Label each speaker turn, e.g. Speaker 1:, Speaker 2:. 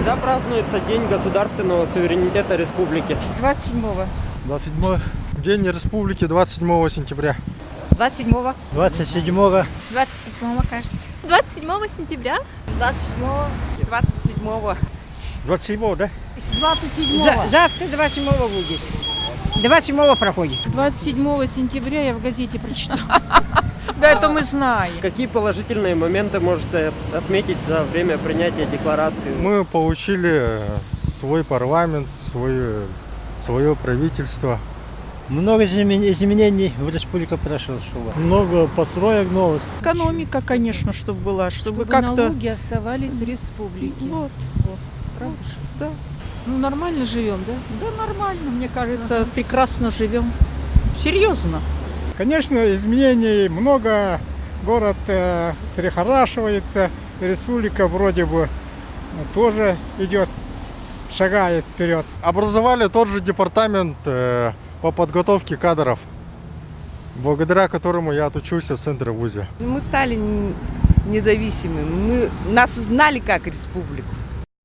Speaker 1: Когда празднуется День государственного суверенитета республики?
Speaker 2: 27-го.
Speaker 3: 27 День Республики 27 сентября.
Speaker 2: 27-го.
Speaker 3: 27-го.
Speaker 2: 27-го, кажется.
Speaker 4: 27 сентября?
Speaker 2: 27-го. 27-го.
Speaker 3: 27-го, да?
Speaker 2: 27-го. Завтра 27-го будет. 27-го проходит.
Speaker 5: 27 сентября я в газете прочитала. Да, это мы знаем.
Speaker 1: Какие положительные моменты можете отметить за время принятия декларации?
Speaker 3: Мы получили свой парламент, свое правительство.
Speaker 6: Много изменений в республике прошло.
Speaker 7: Много построек новых.
Speaker 5: Экономика, конечно, чтобы была, чтобы как-то...
Speaker 8: налоги оставались в республике.
Speaker 5: Вот. Правда же? Да. Ну, нормально живем, да? Да, нормально, мне кажется, прекрасно живем. Серьезно.
Speaker 7: Конечно, изменений много. Город перехорашивается. Республика вроде бы тоже идет, шагает вперед.
Speaker 3: Образовали тот же департамент по подготовке кадров, благодаря которому я отучился в центре вузе.
Speaker 9: Мы стали независимыми. Нас узнали как республику.